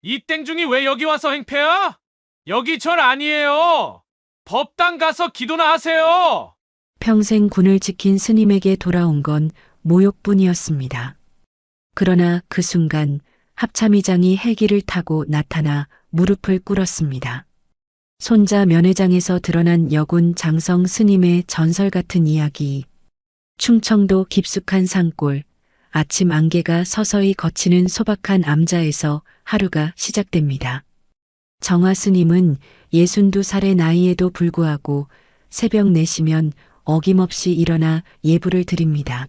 이 땡중이 왜 여기 와서 행패야? 여기 절 아니에요. 법당 가서 기도나 하세요. 평생 군을 지킨 스님에게 돌아온 건 모욕뿐이었습니다. 그러나 그 순간 합참의장이 헬기를 타고 나타나 무릎을 꿇었습니다. 손자 면회장에서 드러난 여군 장성 스님의 전설 같은 이야기. 충청도 깊숙한 산골, 아침 안개가 서서히 걷히는 소박한 암자에서 하루가 시작됩니다. 정화 스님은 62살의 나이에도 불구하고 새벽 4시면 어김없이 일어나 예불을 드립니다.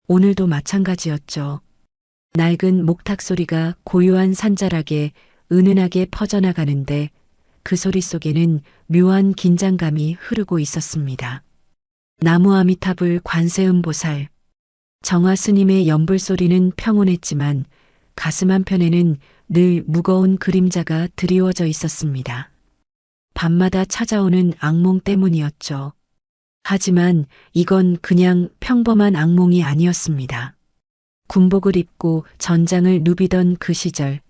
오늘도 마찬가지였죠. 낡은 목탁 소리가 고요한 산자락에 은은하게 퍼져나가는데 그 소리 속에는 묘한 긴장감이 흐르고 있었습니다. 나무 아미타불 관세음보살. 정화 스님의 연불 소리는 평온했지만 가슴 한편에는 늘 무거운 그림자가 드리워져 있었습니다. 밤마다 찾아오는 악몽 때문이었죠. 하지만 이건 그냥 평범한 악몽이 아니었습니다. 군복을 입고 전장을 누비던 그 시절,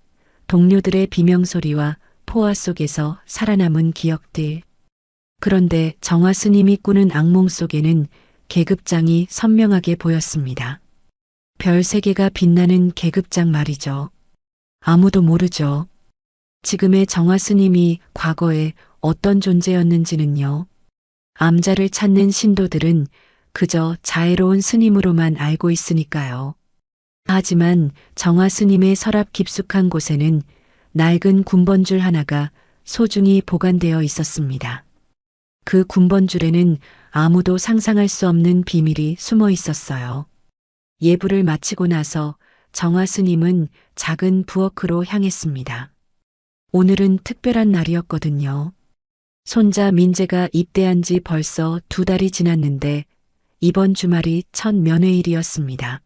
동료들의 비명소리와 포화 속에서 살아남은 기억들. 그런데 정화 스님이 꾸는 악몽 속에는 계급장이 선명하게 보였습니다. 별 3개가 빛나는 계급장 말이죠. 아무도 모르죠. 지금의 정화 스님이 과거에 어떤 존재였는지는요. 암자를 찾는 신도들은 그저 자애로운 스님으로만 알고 있으니까요. 하지만 정화 스님의 서랍 깊숙한 곳에는 낡은 군번줄 하나가 소중히 보관되어 있었습니다. 그 군번줄에는 아무도 상상할 수 없는 비밀이 숨어 있었어요. 예불을 마치고 나서 정화 스님은 작은 부엌으로 향했습니다. 오늘은 특별한 날이었거든요. 손자 민재가 입대한 지 벌써 2달이 지났는데 이번 주말이 첫 면회일이었습니다.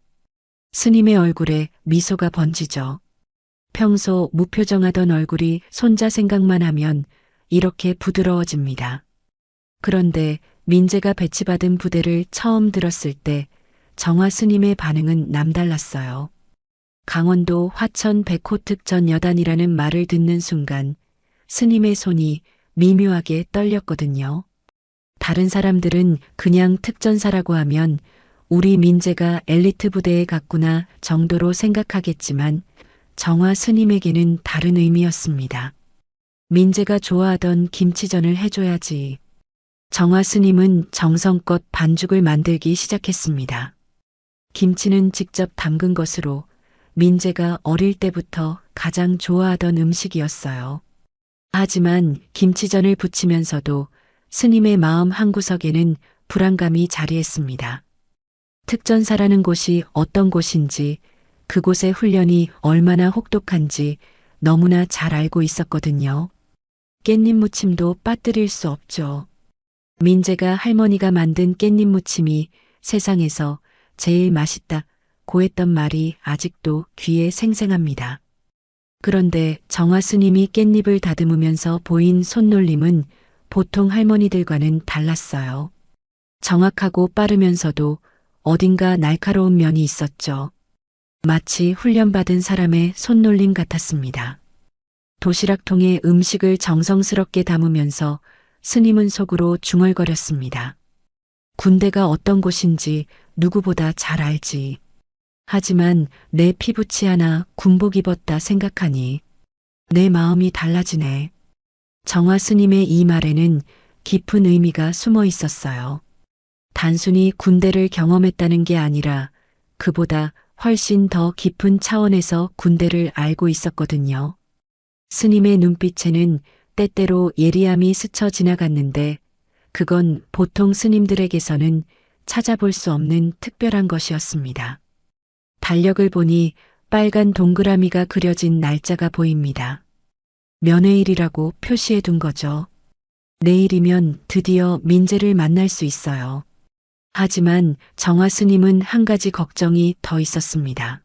스님의 얼굴에 미소가 번지죠. 평소 무표정하던 얼굴이 손자 생각만 하면 이렇게 부드러워집니다. 그런데 민재가 배치받은 부대를 처음 들었을 때 정화 스님의 반응은 남달랐어요. 강원도 화천 백호특전 여단이라는 말을 듣는 순간 스님의 손이 미묘하게 떨렸거든요. 다른 사람들은 그냥 특전사라고 하면 우리 민재가 엘리트 부대에 갔구나 정도로 생각하겠지만 정화 스님에게는 다른 의미였습니다. 민재가 좋아하던 김치전을 해줘야지. 정화 스님은 정성껏 반죽을 만들기 시작했습니다. 김치는 직접 담근 것으로 민재가 어릴 때부터 가장 좋아하던 음식이었어요. 하지만 김치전을 부치면서도 스님의 마음 한구석에는 불안감이 자리했습니다. 특전사라는 곳이 어떤 곳인지, 그곳의 훈련이 얼마나 혹독한지 너무나 잘 알고 있었거든요. 깻잎 무침도 빠뜨릴 수 없죠. 민재가 할머니가 만든 깻잎 무침이 세상에서 제일 맛있다고 했던 말이 아직도 귀에 생생합니다. 그런데 정화 스님이 깻잎을 다듬으면서 보인 손놀림은 보통 할머니들과는 달랐어요. 정확하고 빠르면서도 어딘가 날카로운 면이 있었죠. 마치 훈련받은 사람의 손놀림 같았습니다. 도시락통에 음식을 정성스럽게 담으면서 스님은 속으로 중얼거렸습니다. 군대가 어떤 곳인지 누구보다 잘 알지. 하지만 내 피부치 하나 군복 입었다 생각하니 내 마음이 달라지네. 정화 스님의 이 말에는 깊은 의미가 숨어 있었어요. 단순히 군대를 경험했다는 게 아니라 그보다 훨씬 더 깊은 차원에서 군대를 알고 있었거든요. 스님의 눈빛에는 때때로 예리함이 스쳐 지나갔는데 그건 보통 스님들에게서는 찾아볼 수 없는 특별한 것이었습니다. 달력을 보니 빨간 동그라미가 그려진 날짜가 보입니다. 면회일이라고 표시해 둔 거죠. 내일이면 드디어 민재를 만날 수 있어요. 하지만 정화 스님은 한 가지 걱정이 더 있었습니다.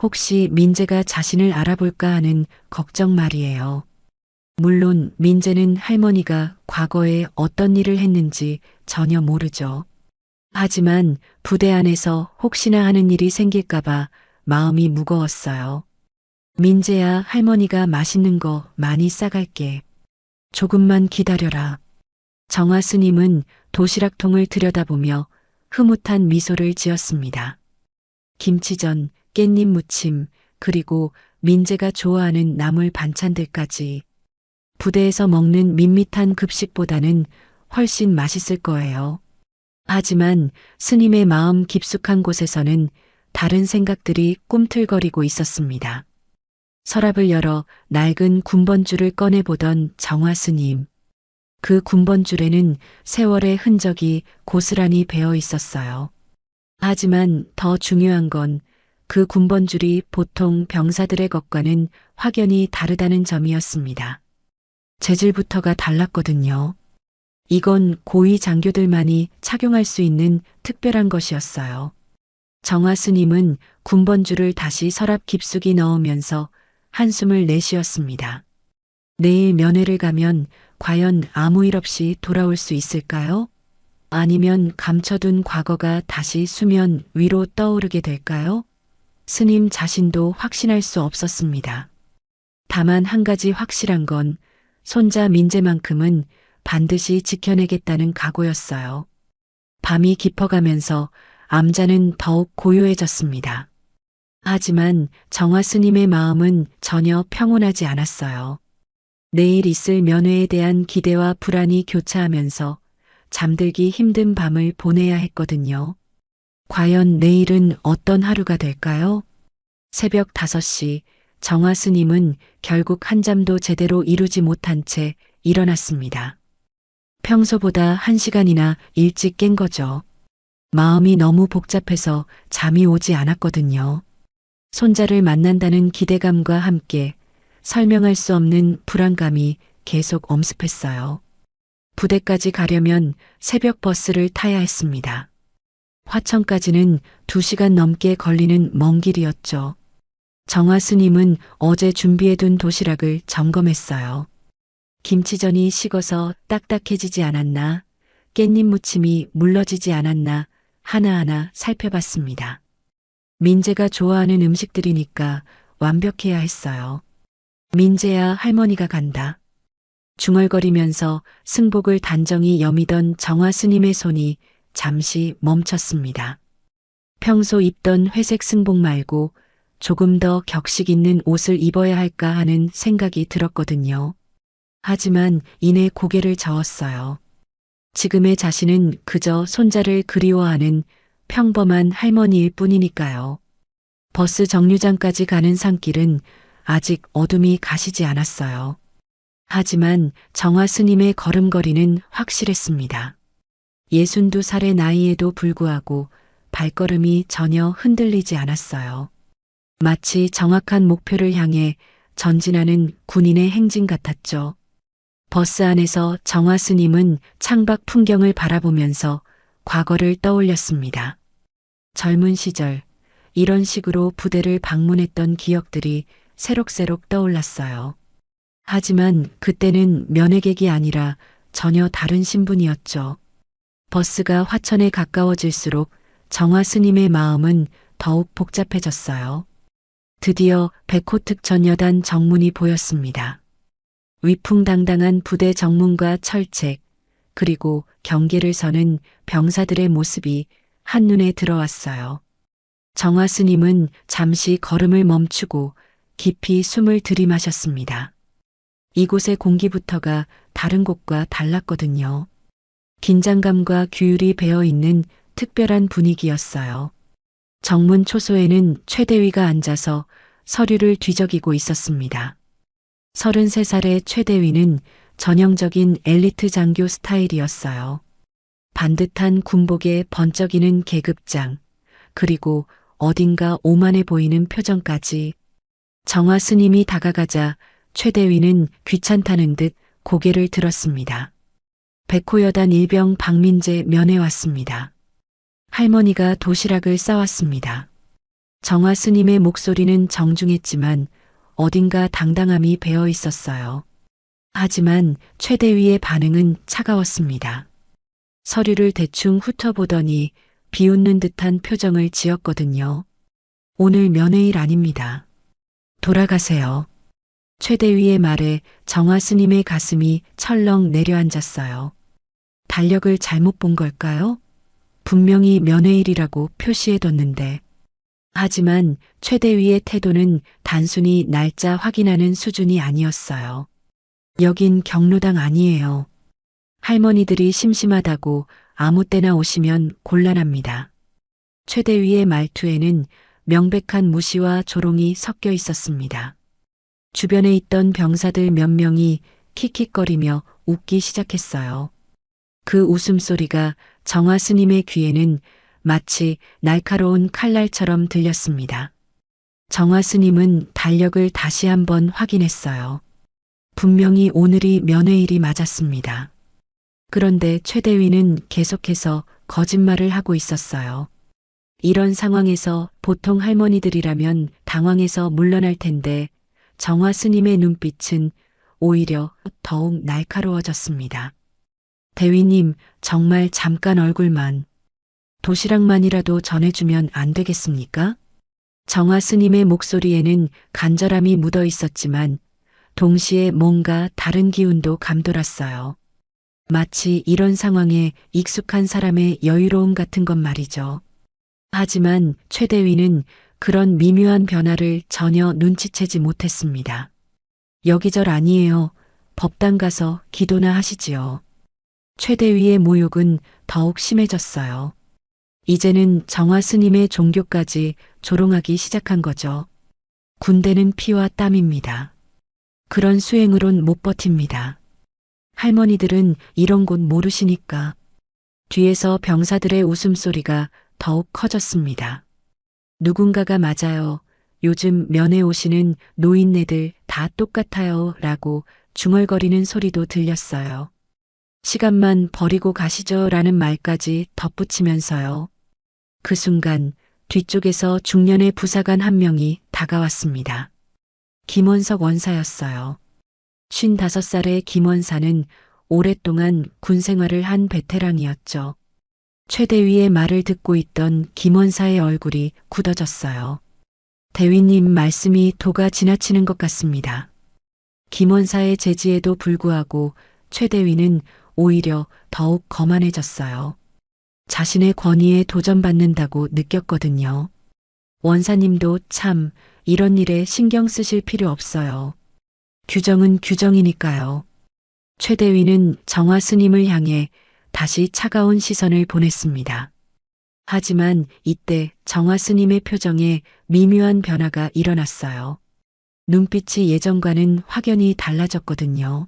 혹시 민재가 자신을 알아볼까 하는 걱정 말이에요. 물론 민재는 할머니가 과거에 어떤 일을 했는지 전혀 모르죠. 하지만 부대 안에서 혹시나 하는 일이 생길까봐 마음이 무거웠어요. 민재야, 할머니가 맛있는 거 많이 싸갈게. 조금만 기다려라. 정화 스님은 도시락통을 들여다보며 흐뭇한 미소를 지었습니다. 김치전, 깻잎 무침, 그리고 민재가 좋아하는 나물 반찬들까지. 부대에서 먹는 밋밋한 급식보다는 훨씬 맛있을 거예요. 하지만 스님의 마음 깊숙한 곳에서는 다른 생각들이 꿈틀거리고 있었습니다. 서랍을 열어 낡은 군번줄을 꺼내보던 정화 스님. 그 군번줄에는 세월의 흔적이 고스란히 배어 있었어요. 하지만 더 중요한 건 그 군번줄이 보통 병사들의 것과는 확연히 다르다는 점이었습니다. 재질부터가 달랐거든요. 이건 고위 장교들만이 착용할 수 있는 특별한 것이었어요. 정화 스님은 군번줄을 다시 서랍 깊숙이 넣으면서 한숨을 내쉬었습니다. 내일 면회를 가면 과연 아무 일 없이 돌아올 수 있을까요? 아니면 감춰둔 과거가 다시 수면 위로 떠오르게 될까요? 스님 자신도 확신할 수 없었습니다. 다만 한 가지 확실한 건 손자 민재만큼은 반드시 지켜내겠다는 각오였어요. 밤이 깊어가면서 암자는 더욱 고요해졌습니다. 하지만 정화 스님의 마음은 전혀 평온하지 않았어요. 내일 있을 면회에 대한 기대와 불안이 교차하면서 잠들기 힘든 밤을 보내야 했거든요. 과연 내일은 어떤 하루가 될까요? 새벽 5시 정화 스님은 결국 한잠도 제대로 이루지 못한 채 일어났습니다. 평소보다 1시간이나 일찍 깬 거죠. 마음이 너무 복잡해서 잠이 오지 않았거든요. 손자를 만난다는 기대감과 함께 설명할 수 없는 불안감이 계속 엄습했어요. 부대까지 가려면 새벽 버스를 타야 했습니다. 화천까지는 2시간 넘게 걸리는 먼 길이었죠. 정화 스님은 어제 준비해둔 도시락을 점검했어요. 김치전이 식어서 딱딱해지지 않았나, 깻잎 무침이 물러지지 않았나 하나하나 살펴봤습니다. 민재가 좋아하는 음식들이니까 완벽해야 했어요. 민재야, 할머니가 간다. 중얼거리면서 승복을 단정히 여미던 정화 스님의 손이 잠시 멈췄습니다. 평소 입던 회색 승복 말고 조금 더 격식 있는 옷을 입어야 할까 하는 생각이 들었거든요. 하지만 이내 고개를 저었어요. 지금의 자신은 그저 손자를 그리워하는 평범한 할머니일 뿐이니까요. 버스 정류장까지 가는 산길은 아직 어둠이 가시지 않았어요. 하지만 정화 스님의 걸음걸이는 확실했습니다. 62살의 나이에도 불구하고 발걸음이 전혀 흔들리지 않았어요. 마치 정확한 목표를 향해 전진하는 군인의 행진 같았죠. 버스 안에서 정화 스님은 창밖 풍경을 바라보면서 과거를 떠올렸습니다. 젊은 시절 이런 식으로 부대를 방문했던 기억들이 새록새록 떠올랐어요. 하지만 그때는 면회객이 아니라 전혀 다른 신분이었죠. 버스가 화천에 가까워질수록 정화 스님의 마음은 더욱 복잡해졌어요. 드디어 백호특전여단 정문이 보였습니다. 위풍당당한 부대 정문과 철책, 그리고 경계를 서는 병사들의 모습이 한눈에 들어왔어요. 정화 스님은 잠시 걸음을 멈추고 깊이 숨을 들이마셨습니다. 이곳의 공기부터가 다른 곳과 달랐거든요. 긴장감과 규율이 배어있는 특별한 분위기였어요. 정문 초소에는 최대위가 앉아서 서류를 뒤적이고 있었습니다. 33살의 최대위는 전형적인 엘리트 장교 스타일이었어요. 반듯한 군복에 번쩍이는 계급장, 그리고 어딘가 오만해 보이는 표정까지. 정화 스님이 다가가자 최대위는 귀찮다는 듯 고개를 들었습니다. 백호여단 일병 박민재 면회 왔습니다. 할머니가 도시락을 싸왔습니다. 정화 스님의 목소리는 정중했지만 어딘가 당당함이 배어 있었어요. 하지만 최대위의 반응은 차가웠습니다. 서류를 대충 훑어보더니 비웃는 듯한 표정을 지었거든요. 오늘 면회일 아닙니다. 돌아가세요. 최대위의 말에 정화 스님의 가슴이 철렁 내려앉았어요. 달력을 잘못 본 걸까요? 분명히 면회일이라고 표시해뒀는데. 하지만 최대위의 태도는 단순히 날짜 확인하는 수준이 아니었어요. 여긴 경로당 아니에요. 할머니들이 심심하다고 아무 때나 오시면 곤란합니다. 최대위의 말투에는 명백한 무시와 조롱이 섞여 있었습니다. 주변에 있던 병사들 몇 명이 킥킥거리며 웃기 시작했어요. 그 웃음소리가 정화 스님의 귀에는 마치 날카로운 칼날처럼 들렸습니다. 정화 스님은 달력을 다시 한번 확인했어요. 분명히 오늘이 면회일이 맞았습니다. 그런데 최대위는 계속해서 거짓말을 하고 있었어요. 이런 상황에서 보통 할머니들이라면 당황해서 물러날 텐데 정화 스님의 눈빛은 오히려 더욱 날카로워졌습니다. 대위님, 정말 잠깐 얼굴만, 도시락만이라도 전해주면 안 되겠습니까? 정화 스님의 목소리에는 간절함이 묻어 있었지만 동시에 뭔가 다른 기운도 감돌았어요. 마치 이런 상황에 익숙한 사람의 여유로움 같은 것 말이죠. 하지만 최대위는 그런 미묘한 변화를 전혀 눈치채지 못했습니다. 여기절 아니에요. 법당 가서 기도나 하시지요. 최대위의 모욕은 더욱 심해졌어요. 이제는 정화 스님의 종교까지 조롱하기 시작한 거죠. 군대는 피와 땀입니다. 그런 수행으론 못 버팁니다. 할머니들은 이런 곳 모르시니까. 뒤에서 병사들의 웃음소리가 더욱 커졌습니다. 누군가가 맞아요. 요즘 면회 오시는 노인네들 다 똑같아요. 라고 중얼거리는 소리도 들렸어요. 시간만 버리고 가시죠. 라는 말까지 덧붙이면서요. 그 순간 뒤쪽에서 중년의 부사관 한 명이 다가왔습니다. 김원석 원사였어요. 55살의 김원사는 오랫동안 군 생활을 한 베테랑이었죠. 최대위의 말을 듣고 있던 김원사의 얼굴이 굳어졌어요. 대위님 말씀이 도가 지나치는 것 같습니다. 김원사의 제지에도 불구하고 최대위는 오히려 더욱 거만해졌어요. 자신의 권위에 도전받는다고 느꼈거든요. 원사님도 참 이런 일에 신경 쓰실 필요 없어요. 규정은 규정이니까요. 최대위는 정화 스님을 향해 다시 차가운 시선을 보냈습니다. 하지만 이때 정화 스님의 표정에 미묘한 변화가 일어났어요. 눈빛이 예전과는 확연히 달라졌거든요.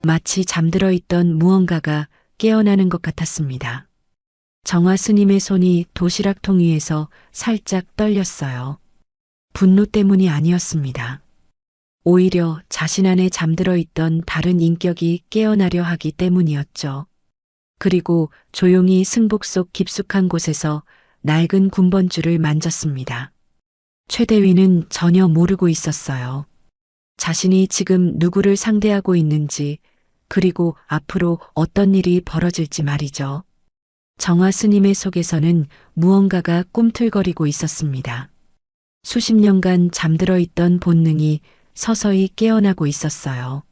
마치 잠들어 있던 무언가가 깨어나는 것 같았습니다. 정화 스님의 손이 도시락통 위에서 살짝 떨렸어요. 분노 때문이 아니었습니다. 오히려 자신 안에 잠들어 있던 다른 인격이 깨어나려 하기 때문이었죠. 그리고 조용히 승복 속 깊숙한 곳에서 낡은 군번줄을 만졌습니다. 최대위는 전혀 모르고 있었어요. 자신이 지금 누구를 상대하고 있는지, 그리고 앞으로 어떤 일이 벌어질지 말이죠. 정화 스님의 속에서는 무언가가 꿈틀거리고 있었습니다. 수십 년간 잠들어 있던 본능이 서서히 깨어나고 있었어요.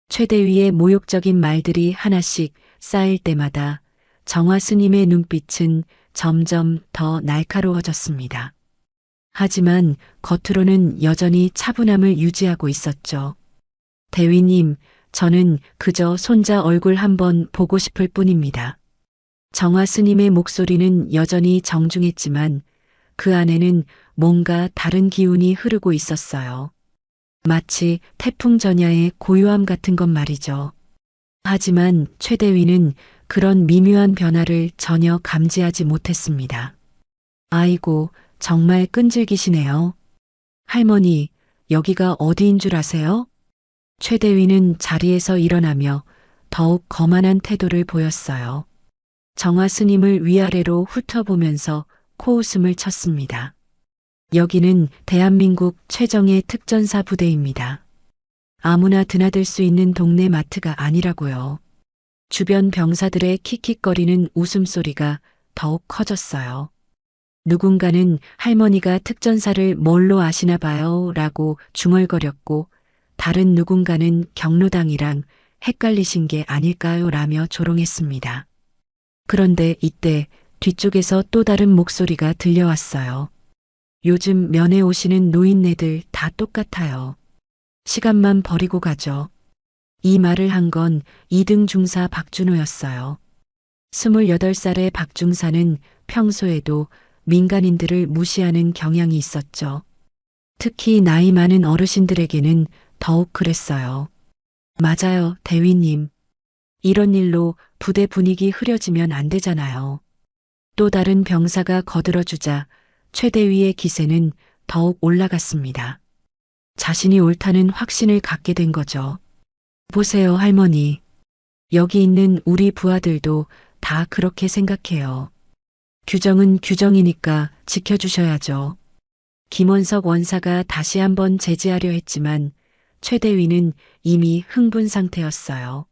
최대위의 모욕적인 말들이 하나씩 쌓일 때마다 정화 스님의 눈빛은 점점 더 날카로워졌습니다. 하지만 겉으로는 여전히 차분함을 유지하고 있었죠. 대위님, 저는 그저 손자 얼굴 한번 보고 싶을 뿐입니다. 정화 스님의 목소리는 여전히 정중했지만 그 안에는 뭔가 다른 기운이 흐르고 있었어요. 마치 태풍 전야의 고요함 같은 것 말이죠. 하지만 최대위는 그런 미묘한 변화를 전혀 감지하지 못했습니다. 아이고, 정말 끈질기시네요. 할머니, 여기가 어디인 줄 아세요? 최대위는 자리에서 일어나며 더욱 거만한 태도를 보였어요. 정화 스님을 위아래로 훑어보면서 코웃음을 쳤습니다. 여기는 대한민국 최정예 특전사 부대입니다. 아무나 드나들 수 있는 동네 마트가 아니라고요. 주변 병사들의 킥킥거리는 웃음소리가 더욱 커졌어요. 누군가는 할머니가 특전사를 뭘로 아시나 봐요 라고 중얼거렸고 다른 누군가는 경로당이랑 헷갈리신 게 아닐까요 라며 조롱했습니다. 그런데 이때 뒤쪽에서 또 다른 목소리가 들려왔어요. 요즘 면회 오시는 노인네들 다 똑같아요. 시간만 버리고 가죠. 이 말을 한 건 2등 중사 박준호였어요. 28살의 박중사는 평소에도 민간인들을 무시하는 경향이 있었죠. 특히 나이 많은 어르신들에게는 더욱 그랬어요. 맞아요, 대위님. 이런 일로 부대 분위기 흐려지면 안 되잖아요. 또 다른 병사가 거들어주자 최 대위의 기세는 더욱 올라갔습니다. 자신이 옳다는 확신을 갖게 된 거죠. 보세요, 할머니. 여기 있는 우리 부하들도 다 그렇게 생각해요. 규정은 규정이니까 지켜주셔야죠. 김원석 원사가 다시 한번 제지하려 했지만 최 대위는 이미 흥분 상태였어요.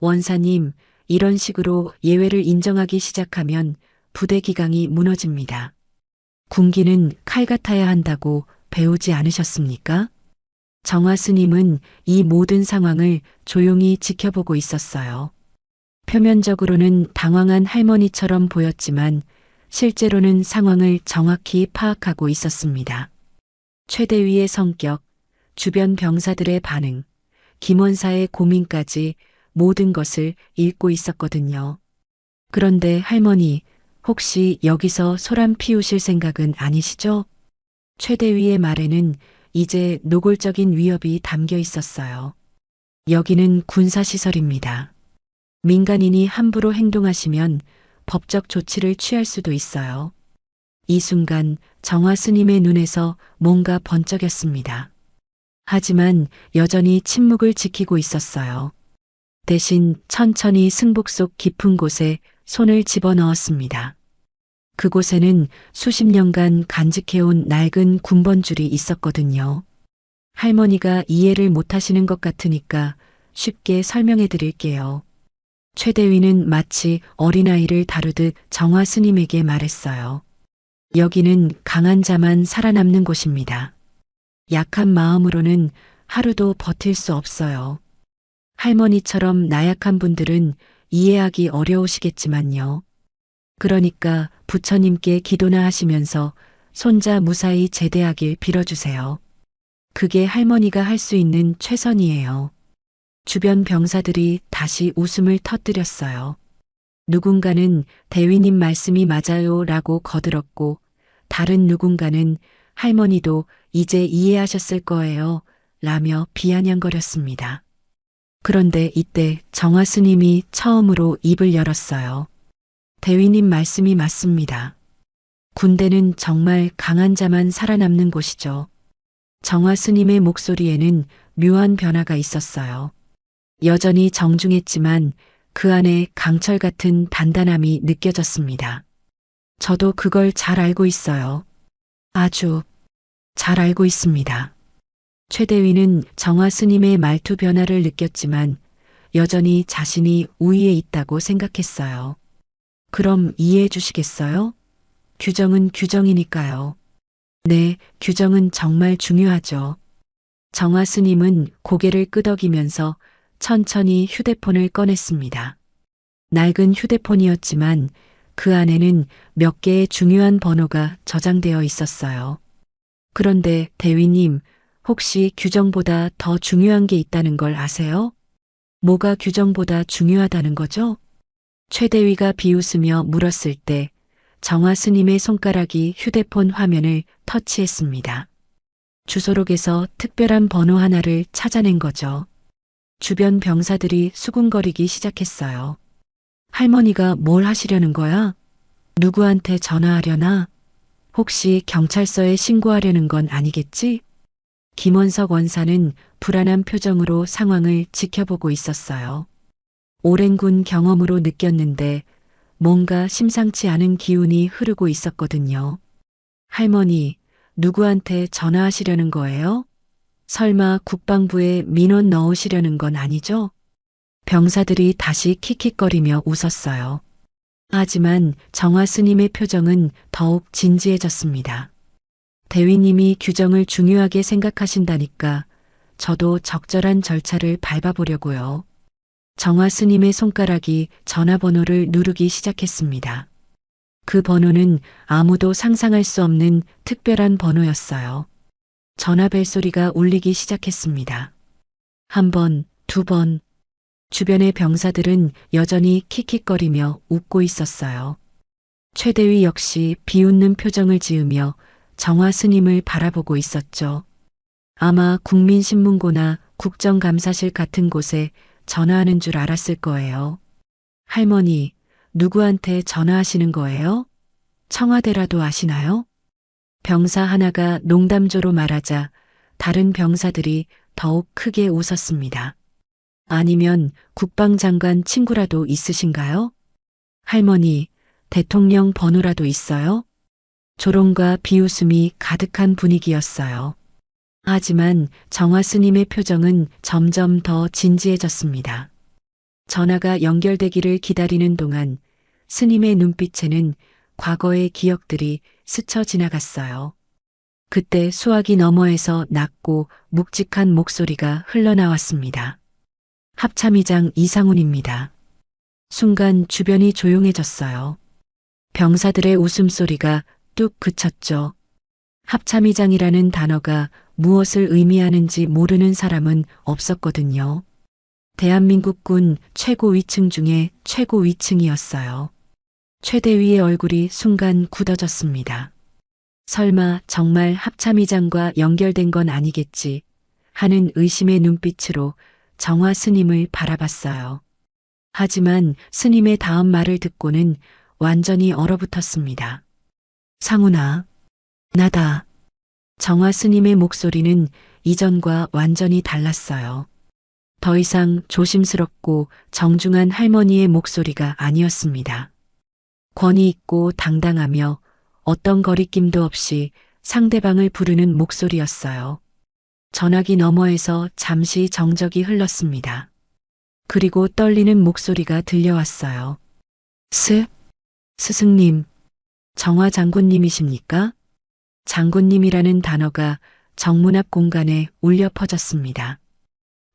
원사님, 이런 식으로 예외를 인정하기 시작하면 부대 기강이 무너집니다. 군기는 칼 같아야 한다고 배우지 않으셨습니까? 정화 스님은 이 모든 상황을 조용히 지켜보고 있었어요. 표면적으로는 당황한 할머니처럼 보였지만 실제로는 상황을 정확히 파악하고 있었습니다. 최 대위의 성격, 주변 병사들의 반응, 김원사의 고민까지 모든 것을 읽고 있었거든요. 그런데 할머니, 혹시 여기서 소란 피우실 생각은 아니시죠? 최 대위의 말에는 이제 노골적인 위협이 담겨 있었어요. 여기는 군사시설입니다. 민간인이 함부로 행동하시면 법적 조치를 취할 수도 있어요. 이 순간 정화 스님의 눈에서 뭔가 번쩍였습니다. 하지만 여전히 침묵을 지키고 있었어요. 대신 천천히 승복 속 깊은 곳에 손을 집어넣었습니다. 그곳에는 수십 년간 간직해온 낡은 군번줄이 있었거든요. 할머니가 이해를 못하시는 것 같으니까 쉽게 설명해 드릴게요. 최 대위는 마치 어린아이를 다루듯 정화 스님에게 말했어요. 여기는 강한 자만 살아남는 곳입니다. 약한 마음으로는 하루도 버틸 수 없어요. 할머니처럼 나약한 분들은 이해하기 어려우시겠지만요. 그러니까 부처님께 기도나 하시면서 손자 무사히 제대하길 빌어주세요. 그게 할머니가 할 수 있는 최선이에요. 주변 병사들이 다시 웃음을 터뜨렸어요. 누군가는 대위님 말씀이 맞아요 라고 거들었고 다른 누군가는 할머니도 이제 이해하셨을 거예요 라며 비아냥거렸습니다. 그런데 이때 정화 스님이 처음으로 입을 열었어요. 대위님 말씀이 맞습니다. 군대는 정말 강한 자만 살아남는 곳이죠. 정화 스님의 목소리에는 묘한 변화가 있었어요. 여전히 정중했지만 그 안에 강철 같은 단단함이 느껴졌습니다. 저도 그걸 잘 알고 있어요. 아주 잘 알고 있습니다. 최 대위는 정화 스님의 말투 변화를 느꼈지만 여전히 자신이 우위에 있다고 생각했어요. 그럼 이해해 주시겠어요? 규정은 규정이니까요. 네, 규정은 정말 중요하죠. 정화 스님은 고개를 끄덕이면서 천천히 휴대폰을 꺼냈습니다. 낡은 휴대폰이었지만 그 안에는 몇 개의 중요한 번호가 저장되어 있었어요. 그런데 대위님, 혹시 규정보다 더 중요한 게 있다는 걸 아세요? 뭐가 규정보다 중요하다는 거죠? 최 대위가 비웃으며 물었을 때 정화 스님의 손가락이 휴대폰 화면을 터치했습니다. 주소록에서 특별한 번호 하나를 찾아낸 거죠. 주변 병사들이 수군거리기 시작했어요. 할머니가 뭘 하시려는 거야? 누구한테 전화하려나? 혹시 경찰서에 신고하려는 건 아니겠지? 김원석 원사는 불안한 표정으로 상황을 지켜보고 있었어요. 오랜 군 경험으로 느꼈는데 뭔가 심상치 않은 기운이 흐르고 있었거든요. 할머니, 누구한테 전화하시려는 거예요? 설마 국방부에 민원 넣으시려는 건 아니죠? 병사들이 다시 킥킥거리며 웃었어요. 하지만 정화 스님의 표정은 더욱 진지해졌습니다. 대위님이 규정을 중요하게 생각하신다니까 저도 적절한 절차를 밟아보려고요. 정화 스님의 손가락이 전화번호를 누르기 시작했습니다. 그 번호는 아무도 상상할 수 없는 특별한 번호였어요. 전화벨 소리가 울리기 시작했습니다. 한 번, 두 번. 주변의 병사들은 여전히 킥킥거리며 웃고 있었어요. 최대위 역시 비웃는 표정을 지으며 정화 스님을 바라보고 있었죠. 아마 국민신문고나 국정감사실 같은 곳에 전화하는 줄 알았을 거예요. 할머니, 누구한테 전화하시는 거예요? 청와대라도 아시나요? 병사 하나가 농담조로 말하자 다른 병사들이 더욱 크게 웃었습니다. 아니면 국방장관 친구라도 있으신가요? 할머니, 대통령 번호라도 있어요? 조롱과 비웃음이 가득한 분위기였어요. 하지만 정화 스님의 표정은 점점 더 진지해졌습니다. 전화가 연결되기를 기다리는 동안 스님의 눈빛에는 과거의 기억들이 스쳐 지나갔어요. 그때 수화기 너머에서 낮고 묵직한 목소리가 흘러나왔습니다. 합참의장 이상훈입니다. 순간 주변이 조용해졌어요. 병사들의 웃음소리가 뚝 그쳤죠. 합참의장이라는 단어가 무엇을 의미하는지 모르는 사람은 없었거든요. 대한민국군 최고 위층 중에 최고 위층이었어요. 최대위의 얼굴이 순간 굳어졌습니다. 설마 정말 합참의장과 연결된 건 아니겠지 하는 의심의 눈빛으로 정화 스님을 바라봤어요. 하지만 스님의 다음 말을 듣고는 완전히 얼어붙었습니다. 상훈아, 나다. 정화 스님의 목소리는 이전과 완전히 달랐어요. 더 이상 조심스럽고 정중한 할머니의 목소리가 아니었습니다. 권위 있고 당당하며 어떤 거리낌도 없이 상대방을 부르는 목소리였어요. 전화기 너머에서 잠시 정적이 흘렀습니다. 그리고 떨리는 목소리가 들려왔어요. 스승님, 정화 장군님이십니까? 장군님이라는 단어가 정문 앞 공간에 울려 퍼졌습니다.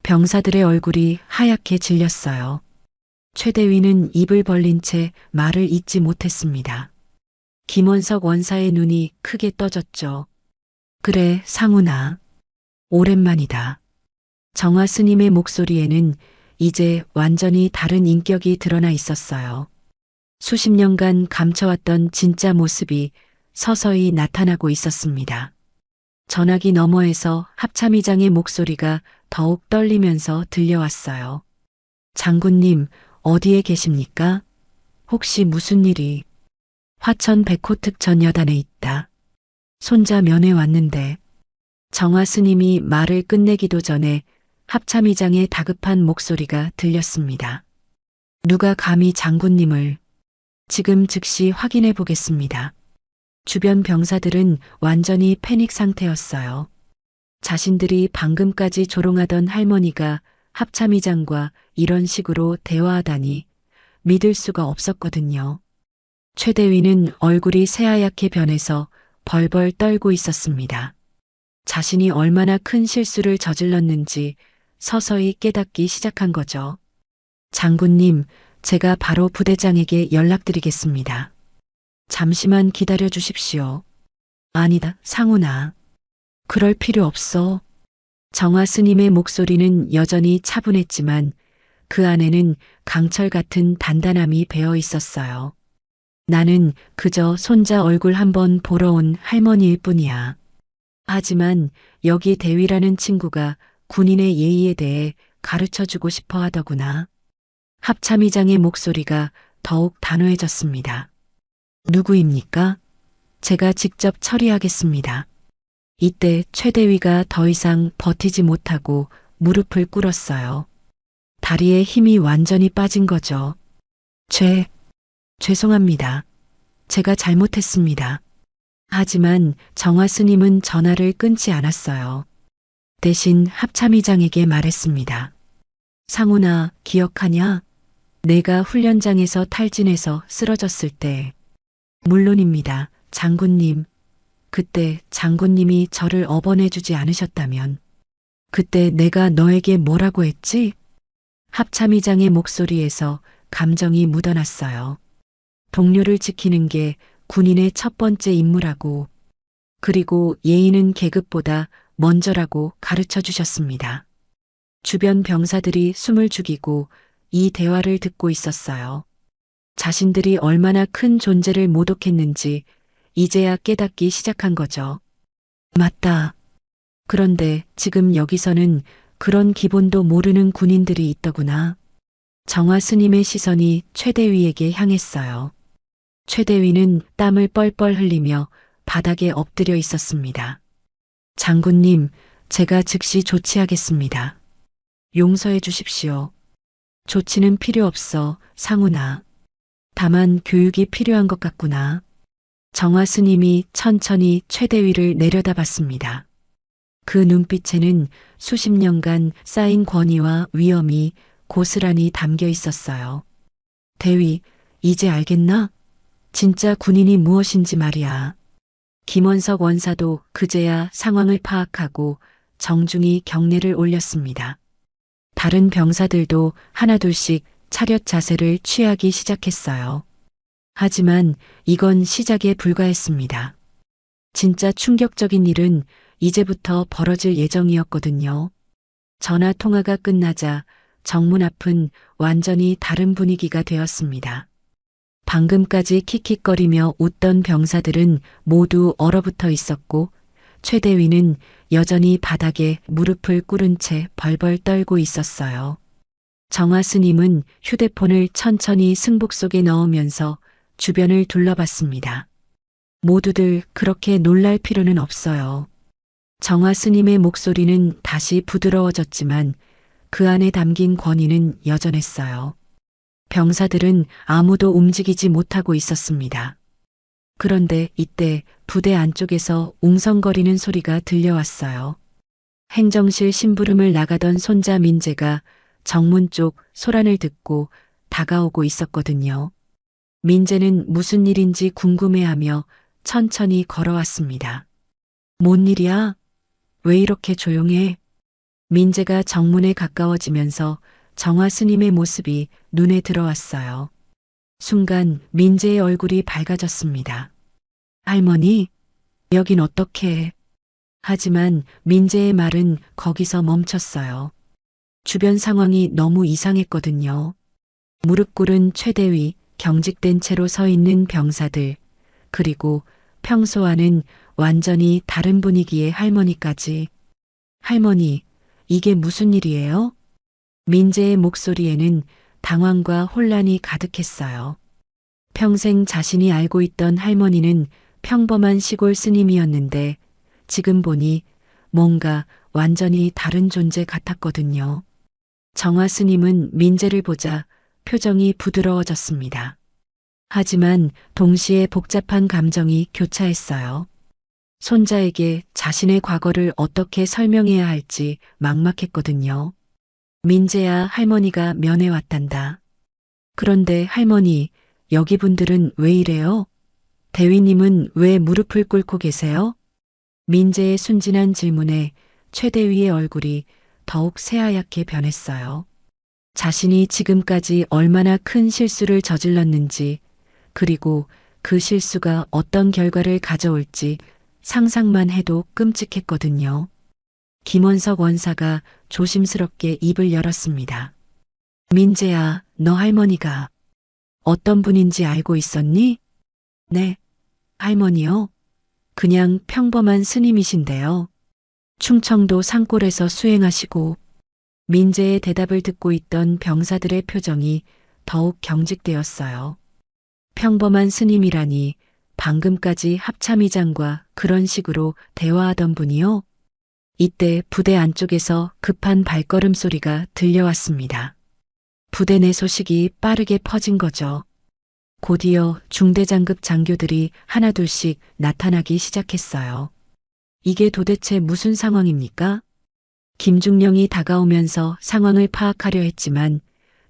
병사들의 얼굴이 하얗게 질렸어요. 최대위는 입을 벌린 채 말을 잇지 못했습니다. 김원석 원사의 눈이 크게 떠졌죠. 그래, 상훈아. 오랜만이다. 정화 스님의 목소리에는 이제 완전히 다른 인격이 드러나 있었어요. 수십 년간 감춰왔던 진짜 모습이 서서히 나타나고 있었습니다. 전화기 너머에서 합참의장의 목소리가 더욱 떨리면서 들려왔어요. 장군님, 어디에 계십니까? 혹시 무슨 일이? 화천 백호 특전 여단에 있다. 손자 면회 왔는데. 정화 스님이 말을 끝내기도 전에 합참의장의 다급한 목소리가 들렸습니다. 누가 감히 장군님을? 지금 즉시 확인해 보겠습니다. 주변 병사들은 완전히 패닉 상태였어요. 자신들이 방금까지 조롱하던 할머니가 합참의장과 이런 식으로 대화하다니 믿을 수가 없었거든요. 최대위는 얼굴이 새하얗게 변해서 벌벌 떨고 있었습니다. 자신이 얼마나 큰 실수를 저질렀는지 서서히 깨닫기 시작한 거죠. 장군님, 제가 바로 부대장에게 연락드리겠습니다. 잠시만 기다려 주십시오. 아니다, 상훈아. 그럴 필요 없어. 정화 스님의 목소리는 여전히 차분했지만 그 안에는 강철 같은 단단함이 배어 있었어요. 나는 그저 손자 얼굴 한번 보러 온 할머니일 뿐이야. 하지만 여기 대위라는 친구가 군인의 예의에 대해 가르쳐주고 싶어 하더구나. 합참의장의 목소리가 더욱 단호해졌습니다. 누구입니까? 제가 직접 처리하겠습니다. 이때 최대위가 더 이상 버티지 못하고 무릎을 꿇었어요. 다리에 힘이 완전히 빠진 거죠. 죄송합니다. 제가 잘못했습니다. 하지만 정화 스님은 전화를 끊지 않았어요. 대신 합참의장에게 말했습니다. 상훈아, 기억하냐? 내가 훈련장에서 탈진해서 쓰러졌을 때. 물론입니다, 장군님. 그때 장군님이 저를 업어내주지 않으셨다면. 그때 내가 너에게 뭐라고 했지? 합참의장의 목소리에서 감정이 묻어났어요. 동료를 지키는 게 군인의 첫 번째 임무라고. 그리고 예의는 계급보다 먼저라고 가르쳐 주셨습니다. 주변 병사들이 숨을 죽이고 이 대화를 듣고 있었어요. 자신들이 얼마나 큰 존재를 모독했는지 이제야 깨닫기 시작한 거죠. 맞다. 그런데 지금 여기서는 그런 기본도 모르는 군인들이 있더구나. 정화 스님의 시선이 최대위에게 향했어요. 최대위는 땀을 뻘뻘 흘리며 바닥에 엎드려 있었습니다. 장군님, 제가 즉시 조치하겠습니다. 용서해 주십시오. 조치는 필요 없어, 상훈아. 다만 교육이 필요한 것 같구나. 정화 스님이 천천히 최대위를 내려다봤습니다. 그 눈빛에는 수십 년간 쌓인 권위와 위엄이 고스란히 담겨 있었어요. 대위, 이제 알겠나? 진짜 군인이 무엇인지 말이야. 김원석 원사도 그제야 상황을 파악하고 정중히 경례를 올렸습니다. 다른 병사들도 하나둘씩 차렷 자세를 취하기 시작했어요. 하지만 이건 시작에 불과했습니다. 진짜 충격적인 일은 이제부터 벌어질 예정이었거든요. 전화 통화가 끝나자 정문 앞은 완전히 다른 분위기가 되었습니다. 방금까지 킥킥거리며 웃던 병사들은 모두 얼어붙어 있었고 최대위는 여전히 바닥에 무릎을 꿇은 채 벌벌 떨고 있었어요. 정화 스님은 휴대폰을 천천히 승복 속에 넣으면서 주변을 둘러봤습니다. 모두들 그렇게 놀랄 필요는 없어요. 정화 스님의 목소리는 다시 부드러워졌지만 그 안에 담긴 권위는 여전했어요. 병사들은 아무도 움직이지 못하고 있었습니다. 그런데 이때 부대 안쪽에서 웅성거리는 소리가 들려왔어요. 행정실 심부름을 나가던 손자 민재가 정문 쪽 소란을 듣고 다가오고 있었거든요. 민재는 무슨 일인지 궁금해하며 천천히 걸어왔습니다. 뭔 일이야? 왜 이렇게 조용해? 민재가 정문에 가까워지면서 정화 스님의 모습이 눈에 들어왔어요. 순간 민재의 얼굴이 밝아졌습니다. 할머니, 여긴 어떻게? 하지만 민재의 말은 거기서 멈췄어요. 주변 상황이 너무 이상했거든요. 무릎 꿇은 최대위, 경직된 채로 서 있는 병사들, 그리고 평소와는 완전히 다른 분위기의 할머니까지. 할머니, 이게 무슨 일이에요? 민재의 목소리에는 당황과 혼란이 가득했어요. 평생 자신이 알고 있던 할머니는 평범한 시골 스님이었는데 지금 보니 뭔가 완전히 다른 존재 같았거든요. 정화 스님은 민재를 보자 표정이 부드러워졌습니다. 하지만 동시에 복잡한 감정이 교차했어요. 손자에게 자신의 과거를 어떻게 설명해야 할지 막막했거든요. 민재야, 할머니가 면회왔단다. 그런데 할머니, 여기 분들은 왜 이래요? 대위님은 왜 무릎을 꿇고 계세요? 민재의 순진한 질문에 최대위의 얼굴이 더욱 새하얗게 변했어요. 자신이 지금까지 얼마나 큰 실수를 저질렀는지, 그리고 그 실수가 어떤 결과를 가져올지 상상만 해도 끔찍했거든요. 김원석 원사가 조심스럽게 입을 열었습니다. 민재야, 너 할머니가 어떤 분인지 알고 있었니? 네, 할머니요. 그냥 평범한 스님이신데요. 충청도 산골에서 수행하시고. 민재의 대답을 듣고 있던 병사들의 표정이 더욱 경직되었어요. 평범한 스님이라니 방금까지 합참의장과 그런 식으로 대화하던 분이요? 이때 부대 안쪽에서 급한 발걸음 소리가 들려왔습니다. 부대 내 소식이 빠르게 퍼진 거죠. 곧이어 중대장급 장교들이 하나둘씩 나타나기 시작했어요. 이게 도대체 무슨 상황입니까? 김중령이 다가오면서 상황을 파악하려 했지만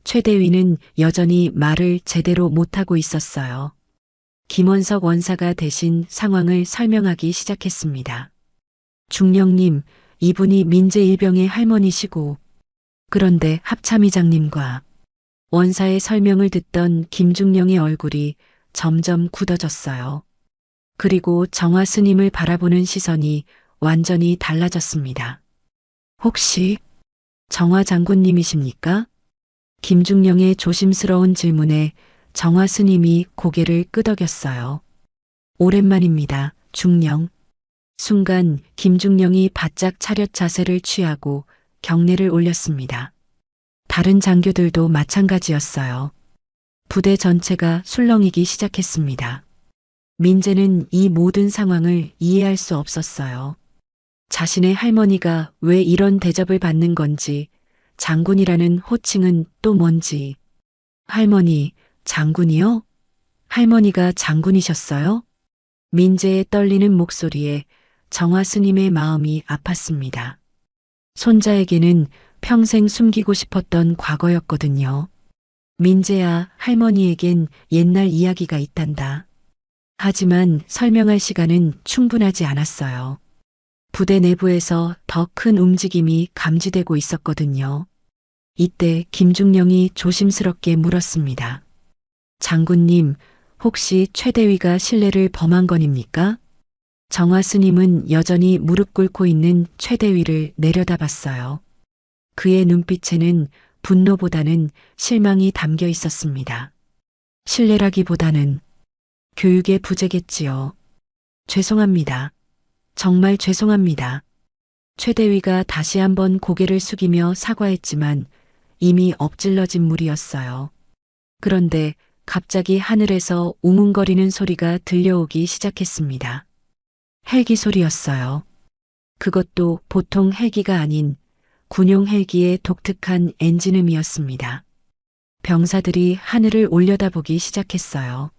최대위는 여전히 말을 제대로 못하고 있었어요. 김원석 원사가 대신 상황을 설명하기 시작했습니다. 중령님, 이분이 민재 일병의 할머니시고, 그런데 합참의장님과 원사의 설명을 듣던 김중령의 얼굴이 점점 굳어졌어요. 그리고 정화 스님을 바라보는 시선이 완전히 달라졌습니다. 혹시 정화 장군님이십니까? 김중령의 조심스러운 질문에 정화 스님이 고개를 끄덕였어요. 오랜만입니다, 중령. 순간 김중령이 바짝 차렷 자세를 취하고 경례를 올렸습니다. 다른 장교들도 마찬가지였어요. 부대 전체가 술렁이기 시작했습니다. 민재는 이 모든 상황을 이해할 수 없었어요. 자신의 할머니가 왜 이런 대접을 받는 건지, 장군이라는 호칭은 또 뭔지. 할머니, 장군이요? 할머니가 장군이셨어요? 민재의 떨리는 목소리에 정화 스님의 마음이 아팠습니다. 손자에게는 평생 숨기고 싶었던 과거였거든요. 민재야, 할머니에겐 옛날 이야기가 있단다. 하지만 설명할 시간은 충분하지 않았어요. 부대 내부에서 더 큰 움직임이 감지되고 있었거든요. 이때 김중령이 조심스럽게 물었습니다. 장군님, 혹시 최대위가 신뢰를 범한 건입니까? 정화 스님은 여전히 무릎 꿇고 있는 최대위를 내려다봤어요. 그의 눈빛에는 분노보다는 실망이 담겨 있었습니다. 신뢰라기보다는 교육의 부재겠지요. 죄송합니다. 정말 죄송합니다. 최대위가 다시 한번 고개를 숙이며 사과했지만 이미 엎질러진 물이었어요. 그런데 갑자기 하늘에서 우문거리는 소리가 들려오기 시작했습니다. 헬기 소리였어요. 그것도 보통 헬기가 아닌 군용 헬기의 독특한 엔진음이었습니다. 병사들이 하늘을 올려다보기 시작했어요.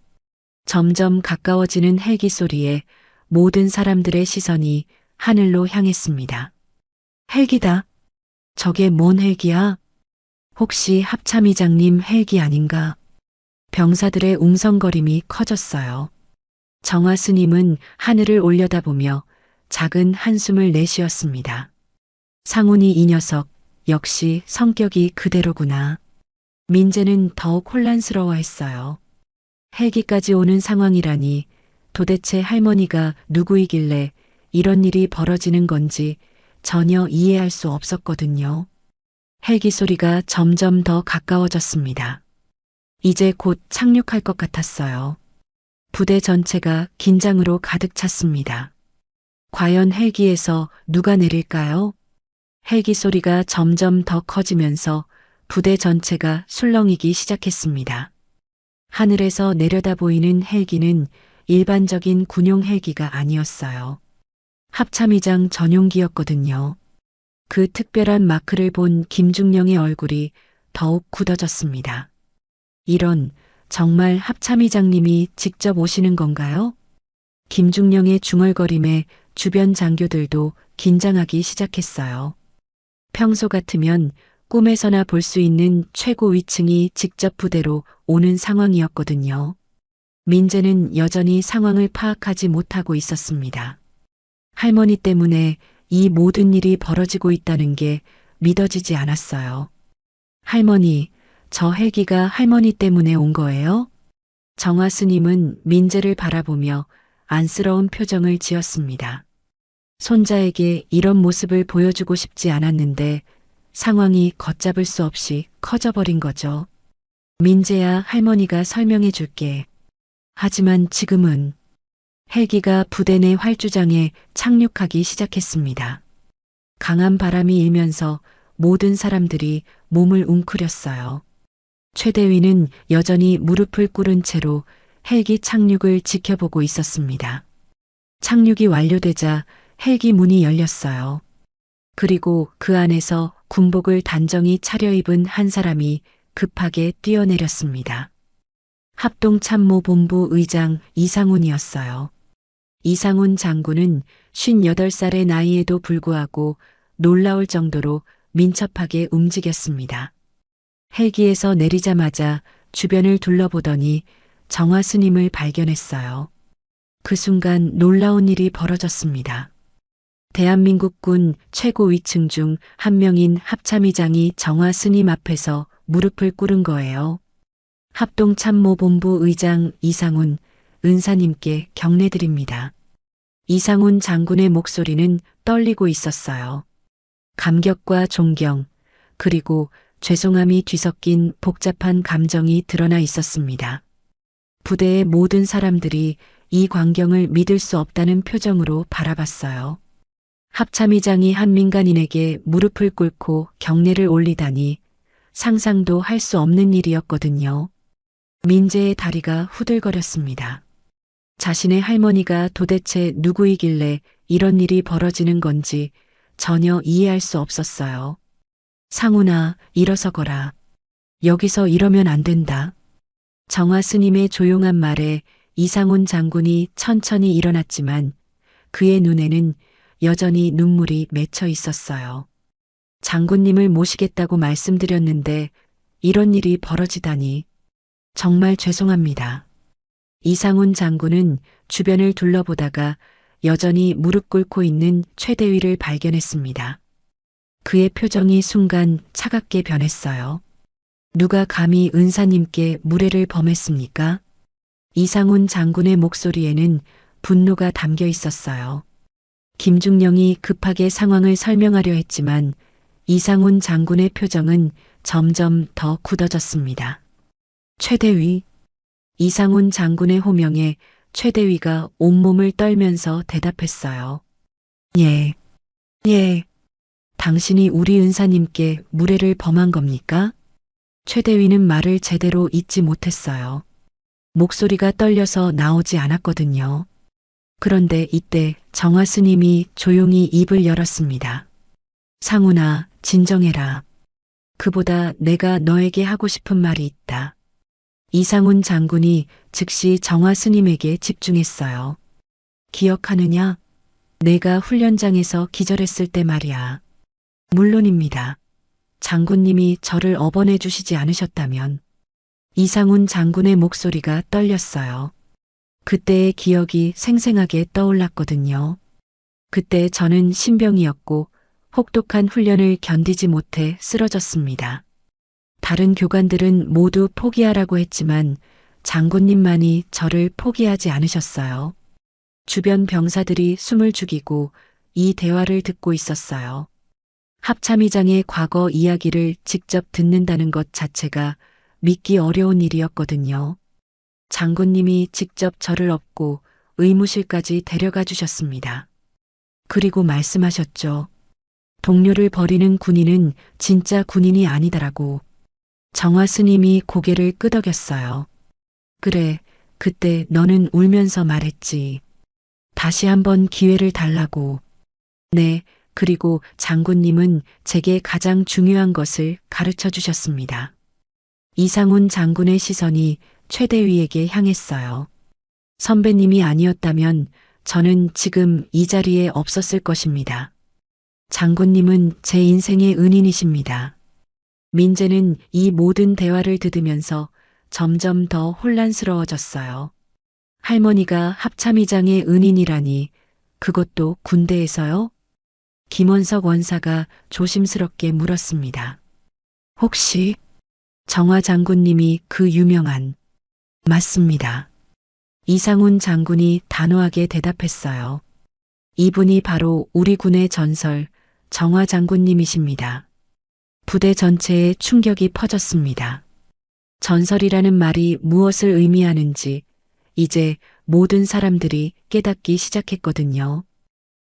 점점 가까워지는 헬기 소리에 모든 사람들의 시선이 하늘로 향했습니다. 헬기다. 저게 뭔 헬기야? 혹시 합참의장님 헬기 아닌가? 병사들의 웅성거림이 커졌어요. 정화 스님은 하늘을 올려다보며 작은 한숨을 내쉬었습니다. 상훈이 이 녀석 역시 성격이 그대로구나. 민재는 더욱 혼란스러워했어요. 헬기까지 오는 상황이라니 도대체 할머니가 누구이길래 이런 일이 벌어지는 건지 전혀 이해할 수 없었거든요. 헬기 소리가 점점 더 가까워졌습니다. 이제 곧 착륙할 것 같았어요. 부대 전체가 긴장으로 가득 찼습니다. 과연 헬기에서 누가 내릴까요? 헬기 소리가 점점 더 커지면서 부대 전체가 술렁이기 시작했습니다. 하늘에서 내려다 보이는 헬기는 일반적인 군용 헬기가 아니었어요. 합참의장 전용기였거든요. 그 특별한 마크를 본 김중령의 얼굴이 더욱 굳어졌습니다. 이런, 정말 합참의장님이 직접 오시는 건가요? 김중령의 중얼거림에 주변 장교들도 긴장하기 시작했어요. 평소 같으면 꿈에서나 볼 수 있는 최고 위층이 직접 부대로 오는 상황이었거든요. 민재는 여전히 상황을 파악하지 못하고 있었습니다. 할머니 때문에 이 모든 일이 벌어지고 있다는 게 믿어지지 않았어요. 할머니, 저 헬기가 할머니 때문에 온 거예요? 정화 스님은 민재를 바라보며 안쓰러운 표정을 지었습니다. 손자에게 이런 모습을 보여주고 싶지 않았는데 상황이 걷잡을 수 없이 커져버린 거죠. 민재야, 할머니가 설명해 줄게. 하지만 지금은 헬기가 부대 내 활주장에 착륙하기 시작했습니다. 강한 바람이 일면서 모든 사람들이 몸을 웅크렸어요. 최대위는 여전히 무릎을 꿇은 채로 헬기 착륙을 지켜보고 있었습니다. 착륙이 완료되자 헬기 문이 열렸어요. 그리고 그 안에서 군복을 단정히 차려입은 한 사람이 급하게 뛰어내렸습니다. 합동참모본부 의장 이상훈이었어요. 이상훈 장군은 58살의 나이에도 불구하고 놀라울 정도로 민첩하게 움직였습니다. 헬기에서 내리자마자 주변을 둘러보더니 정화 스님을 발견했어요. 그 순간 놀라운 일이 벌어졌습니다. 대한민국군 최고 위층 중 한 명인 합참의장이 정화 스님 앞에서 무릎을 꿇은 거예요. 합동참모본부 의장 이상훈 은사님께 경례드립니다. 이상훈 장군의 목소리는 떨리고 있었어요. 감격과 존경, 그리고 죄송함이 뒤섞인 복잡한 감정이 드러나 있었습니다. 부대의 모든 사람들이 이 광경을 믿을 수 없다는 표정으로 바라봤어요. 합참의장이 한 민간인에게 무릎을 꿇고 경례를 올리다니 상상도 할 수 없는 일이었거든요. 민재의 다리가 후들거렸습니다. 자신의 할머니가 도대체 누구이길래 이런 일이 벌어지는 건지 전혀 이해할 수 없었어요. 상훈아, 일어서거라. 여기서 이러면 안 된다. 정화 스님의 조용한 말에 이상훈 장군이 천천히 일어났지만 그의 눈에는 여전히 눈물이 맺혀 있었어요. 장군님을 모시겠다고 말씀드렸는데 이런 일이 벌어지다니 정말 죄송합니다. 이상훈 장군은 주변을 둘러보다가 여전히 무릎 꿇고 있는 최대위를 발견했습니다. 그의 표정이 순간 차갑게 변했어요. 누가 감히 은사님께 무례를 범했습니까? 이상훈 장군의 목소리에는 분노가 담겨 있었어요. 김중령이 급하게 상황을 설명하려 했지만 이상훈 장군의 표정은 점점 더 굳어졌습니다. 최대위. 이상훈 장군의 호명에 최대위가 온몸을 떨면서 대답했어요. 예. 당신이 우리 은사님께 무례를 범한 겁니까? 최대위는 말을 제대로 잇지 못했어요. 목소리가 떨려서 나오지 않았거든요. 그런데 이때 정화 스님이 조용히 입을 열었습니다. 상훈아, 진정해라. 그보다 내가 너에게 하고 싶은 말이 있다. 이상훈 장군이 즉시 정화 스님에게 집중했어요. 기억하느냐? 내가 훈련장에서 기절했을 때 말이야. 물론입니다. 장군님이 저를 업어내 주시지 않으셨다면. 이상훈 장군의 목소리가 떨렸어요. 그때의 기억이 생생하게 떠올랐거든요. 그때 저는 신병이었고 혹독한 훈련을 견디지 못해 쓰러졌습니다. 다른 교관들은 모두 포기하라고 했지만 장군님만이 저를 포기하지 않으셨어요. 주변 병사들이 숨을 죽이고 이 대화를 듣고 있었어요. 합참의장의 과거 이야기를 직접 듣는다는 것 자체가 믿기 어려운 일이었거든요. 장군님이 직접 저를 업고 의무실까지 데려가 주셨습니다. 그리고 말씀하셨죠. 동료를 버리는 군인은 진짜 군인이 아니다라고. 정화 스님이 고개를 끄덕였어요. 그래, 그때 너는 울면서 말했지. 다시 한번 기회를 달라고. 네, 그리고 장군님은 제게 가장 중요한 것을 가르쳐 주셨습니다. 이상훈 장군의 시선이 최대위에게 향했어요. 선배님이 아니었다면 저는 지금 이 자리에 없었을 것입니다. 장군님은 제 인생의 은인이십니다. 민재는 이 모든 대화를 들으면서 점점 더 혼란스러워졌어요. 할머니가 합참의장의 은인이라니, 그것도 군대에서요? 김원석 원사가 조심스럽게 물었습니다. 혹시 정화 장군님이 그 유명한... 맞습니다. 이상훈 장군이 단호하게 대답했어요. 이분이 바로 우리 군의 전설 정화 장군님이십니다. 부대 전체에 충격이 퍼졌습니다. 전설이라는 말이 무엇을 의미하는지 이제 모든 사람들이 깨닫기 시작했거든요.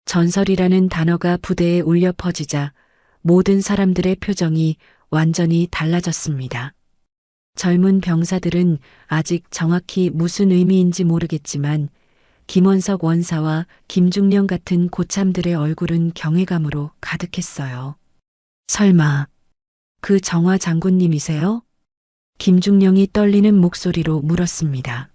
전설이라는 단어가 부대에 울려 퍼지자 모든 사람들의 표정이 완전히 달라졌습니다. 젊은 병사들은 아직 정확히 무슨 의미인지 모르겠지만 김원석 원사와 김중령 같은 고참들의 얼굴은 경외감으로 가득했어요. 설마 그 정화 장군님이세요? 김중령이 떨리는 목소리로 물었습니다.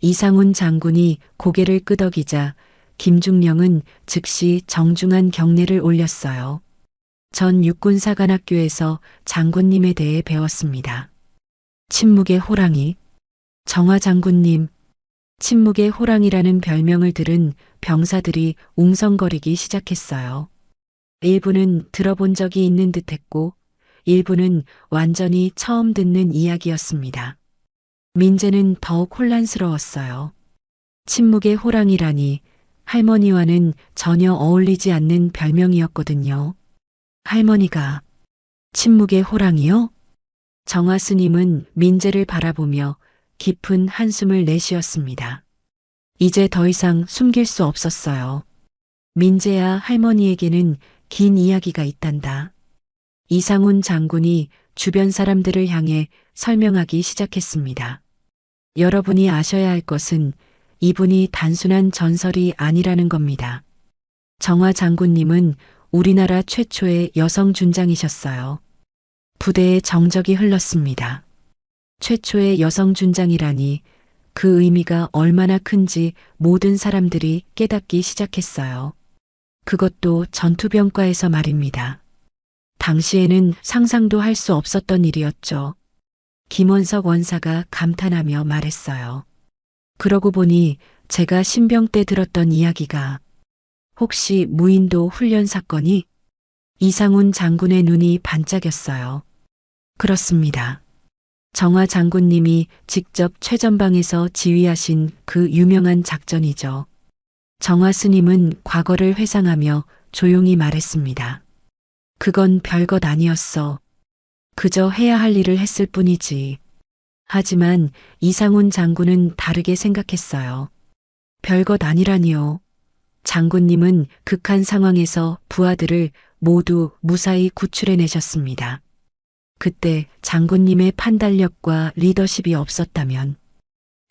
이상훈 장군이 고개를 끄덕이자 김중령은 즉시 정중한 경례를 올렸어요. 전 육군사관학교에서 장군님에 대해 배웠습니다. 침묵의 호랑이. 정화 장군님. 침묵의 호랑이라는 별명을 들은 병사들이 웅성거리기 시작했어요. 일부는 들어본 적이 있는 듯 했고, 일부는 완전히 처음 듣는 이야기였습니다. 민재는 더욱 혼란스러웠어요. 침묵의 호랑이라니 할머니와는 전혀 어울리지 않는 별명이었거든요. 할머니가 침묵의 호랑이요? 정화 스님은 민재를 바라보며 깊은 한숨을 내쉬었습니다. 이제 더 이상 숨길 수 없었어요. 민재야, 할머니에게는 긴 이야기가 있단다. 이상훈 장군이 주변 사람들을 향해 설명하기 시작했습니다. 여러분이 아셔야 할 것은 이분이 단순한 전설이 아니라는 겁니다. 정화 장군님은 우리나라 최초의 여성 준장이셨어요. 부대에 정적이 흘렀습니다. 최초의 여성 준장이라니 그 의미가 얼마나 큰지 모든 사람들이 깨닫기 시작했어요. 그것도 전투병과에서 말입니다. 당시에는 상상도 할 수 없었던 일이었죠. 김원석 원사가 감탄하며 말했어요. 그러고 보니 제가 신병 때 들었던 이야기가 혹시 무인도 훈련 사건이? 이상훈 장군의 눈이 반짝였어요. 그렇습니다. 정화 장군님이 직접 최전방에서 지휘하신 그 유명한 작전이죠. 정화 스님은 과거를 회상하며 조용히 말했습니다. 그건 별것 아니었어. 그저 해야 할 일을 했을 뿐이지. 하지만 이상훈 장군은 다르게 생각했어요. 별것 아니라니요. 장군님은 극한 상황에서 부하들을 모두 무사히 구출해내셨습니다. 그때 장군님의 판단력과 리더십이 없었다면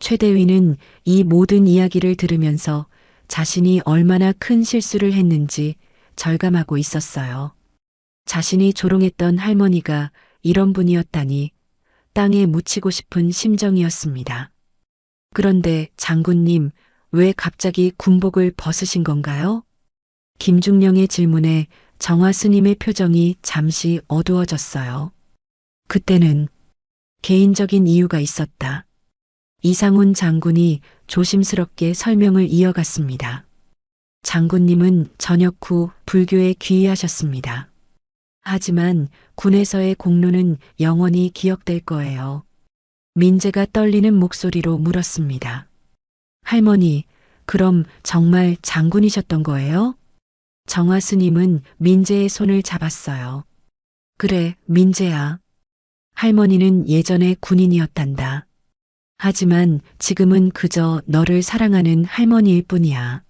최대위는 이 모든 이야기를 들으면서 자신이 얼마나 큰 실수를 했는지 절감하고 있었어요. 자신이 조롱했던 할머니가 이런 분이었다니 땅에 묻히고 싶은 심정이었습니다. 그런데 장군님, 왜 갑자기 군복을 벗으신 건가요? 김중령의 질문에 정화 스님의 표정이 잠시 어두워졌어요. 그때는 개인적인 이유가 있었다. 이상훈 장군이 조심스럽게 설명을 이어갔습니다. 장군님은 전역 후 불교에 귀의하셨습니다. 하지만 군에서의 공로는 영원히 기억될 거예요. 민재가 떨리는 목소리로 물었습니다. 할머니, 그럼 정말 장군이셨던 거예요? 정화 스님은 민재의 손을 잡았어요. 그래, 민재야. 할머니는 예전에 군인이었단다. 하지만 지금은 그저 너를 사랑하는 할머니일 뿐이야.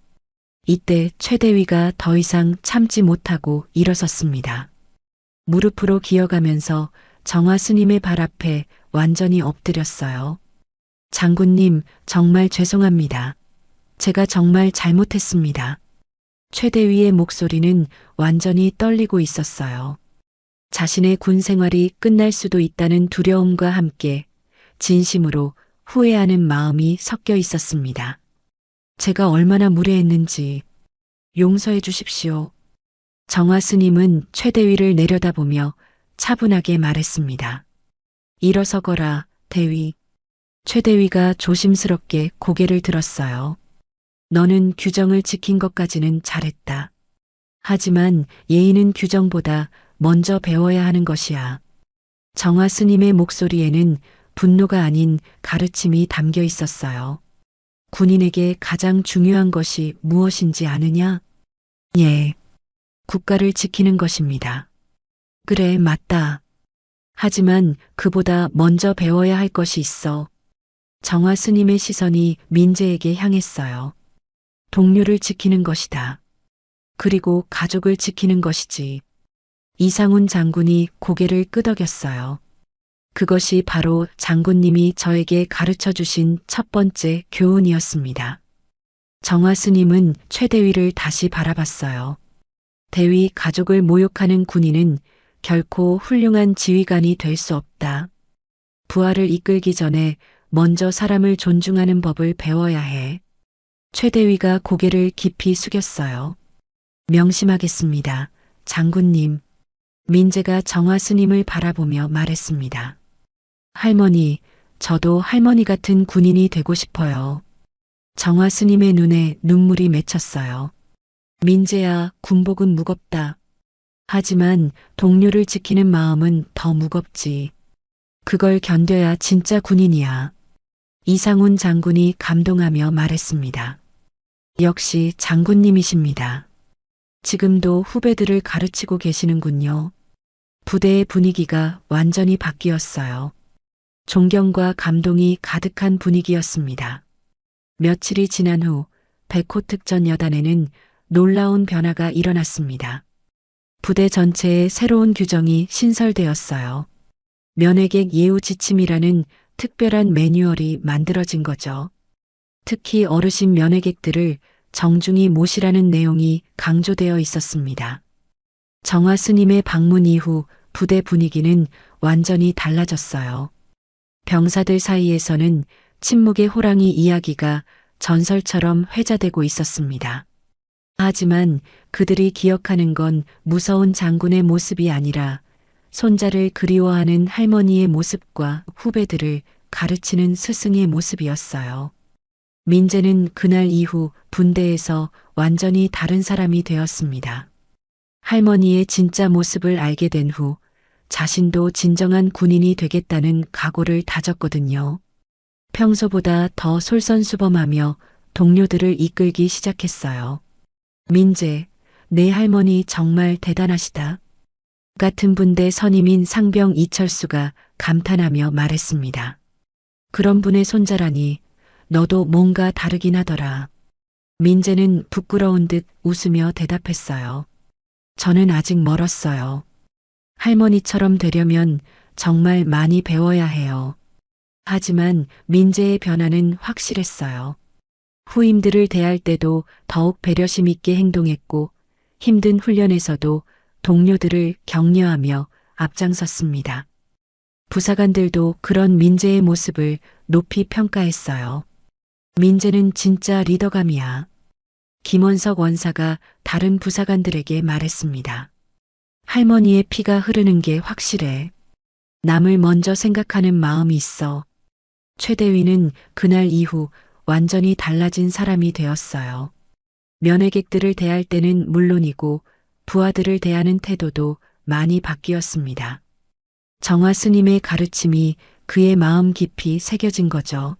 이때 최대위가 더 이상 참지 못하고 일어섰습니다. 무릎으로 기어가면서 정화 스님의 발 앞에 완전히 엎드렸어요. 장군님, 정말 죄송합니다. 제가 정말 잘못했습니다. 최대위의 목소리는 완전히 떨리고 있었어요. 자신의 군 생활이 끝날 수도 있다는 두려움과 함께 진심으로 후회하는 마음이 섞여 있었습니다. 제가 얼마나 무례했는지 용서해 주십시오. 정화 스님은 최대위를 내려다보며 차분하게 말했습니다. 일어서거라, 대위. 최대위가 조심스럽게 고개를 들었어요. 너는 규정을 지킨 것까지는 잘했다. 하지만 예의는 규정보다 먼저 배워야 하는 것이야. 정화 스님의 목소리에는 분노가 아닌 가르침이 담겨 있었어요. 군인에게 가장 중요한 것이 무엇인지 아느냐? 예. 국가를 지키는 것입니다. 그래, 맞다. 하지만 그보다 먼저 배워야 할 것이 있어. 정화 스님의 시선이 민재에게 향했어요. 동료를 지키는 것이다. 그리고 가족을 지키는 것이지. 이상훈 장군이 고개를 끄덕였어요. 그것이 바로 장군님이 저에게 가르쳐 주신 첫 번째 교훈이었습니다. 정화 스님은 최대위를 다시 바라봤어요. 대위 가족을 모욕하는 군인은 결코 훌륭한 지휘관이 될 수 없다. 부하를 이끌기 전에 먼저 사람을 존중하는 법을 배워야 해. 최대위가 고개를 깊이 숙였어요. 명심하겠습니다, 장군님. 민재가 정화 스님을 바라보며 말했습니다. 할머니, 저도 할머니 같은 군인이 되고 싶어요. 정화 스님의 눈에 눈물이 맺혔어요. 민재야, 군복은 무겁다. 하지만 동료를 지키는 마음은 더 무겁지. 그걸 견뎌야 진짜 군인이야. 이상훈 장군이 감동하며 말했습니다. 역시 장군님이십니다. 지금도 후배들을 가르치고 계시는군요. 부대의 분위기가 완전히 바뀌었어요. 존경과 감동이 가득한 분위기였습니다. 며칠이 지난 후 백호 특전 여단에는 놀라운 변화가 일어났습니다. 부대 전체에 새로운 규정이 신설되었어요. 면회객 예우 지침이라는 특별한 매뉴얼이 만들어진 거죠. 특히 어르신 면회객들을 정중히 모시라는 내용이 강조되어 있었습니다. 정화 스님의 방문 이후 부대 분위기는 완전히 달라졌어요. 병사들 사이에서는 침묵의 호랑이 이야기가 전설처럼 회자되고 있었습니다. 하지만 그들이 기억하는 건 무서운 장군의 모습이 아니라 손자를 그리워하는 할머니의 모습과 후배들을 가르치는 스승의 모습이었어요. 민재는 그날 이후 군대에서 완전히 다른 사람이 되었습니다. 할머니의 진짜 모습을 알게 된 후 자신도 진정한 군인이 되겠다는 각오를 다졌거든요. 평소보다 더 솔선수범하며 동료들을 이끌기 시작했어요. 민재, 내 할머니 정말 대단하시다. 같은 분대 선임인 상병 이철수가 감탄하며 말했습니다. 그런 분의 손자라니 너도 뭔가 다르긴 하더라. 민재는 부끄러운 듯 웃으며 대답했어요. 저는 아직 멀었어요. 할머니처럼 되려면 정말 많이 배워야 해요. 하지만 민재의 변화는 확실했어요. 후임들을 대할 때도 더욱 배려심 있게 행동했고 힘든 훈련에서도 동료들을 격려하며 앞장섰습니다. 부사관들도 그런 민재의 모습을 높이 평가했어요. 민재는 진짜 리더감이야. 김원석 원사가 다른 부사관들에게 말했습니다. 할머니의 피가 흐르는 게 확실해. 남을 먼저 생각하는 마음이 있어. 최대위는 그날 이후 완전히 달라진 사람이 되었어요. 면회객들을 대할 때는 물론이고 부하들을 대하는 태도도 많이 바뀌었습니다. 정화 스님의 가르침이 그의 마음 깊이 새겨진 거죠.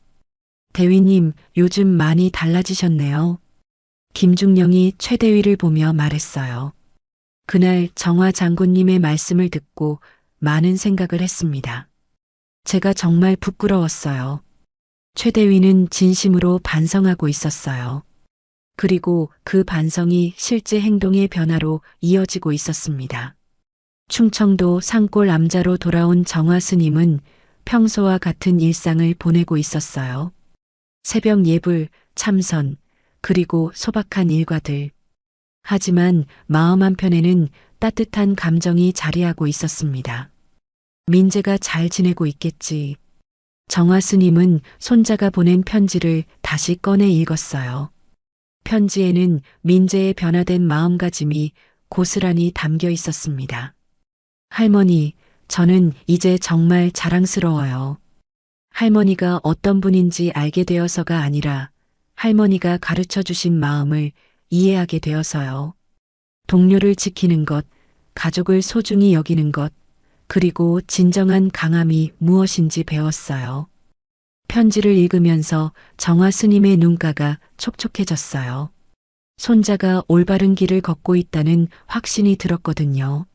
대위님, 요즘 많이 달라지셨네요. 김중령이 최대위를 보며 말했어요. 그날 정화 장군님의 말씀을 듣고 많은 생각을 했습니다. 제가 정말 부끄러웠어요. 최대위는 진심으로 반성하고 있었어요. 그리고 그 반성이 실제 행동의 변화로 이어지고 있었습니다. 충청도 산골 암자로 돌아온 정화 스님은 평소와 같은 일상을 보내고 있었어요. 새벽 예불, 참선, 그리고 소박한 일과들. 하지만 마음 한편에는 따뜻한 감정이 자리하고 있었습니다. 민재가 잘 지내고 있겠지. 정화 스님은 손자가 보낸 편지를 다시 꺼내 읽었어요. 편지에는 민재의 변화된 마음가짐이 고스란히 담겨 있었습니다. 할머니, 저는 이제 정말 자랑스러워요. 할머니가 어떤 분인지 알게 되어서가 아니라 할머니가 가르쳐 주신 마음을 이해하게 되어서요. 동료를 지키는 것, 가족을 소중히 여기는 것, 그리고 진정한 강함이 무엇인지 배웠어요. 편지를 읽으면서 정화 스님의 눈가가 촉촉해졌어요. 손자가 올바른 길을 걷고 있다는 확신이 들었거든요.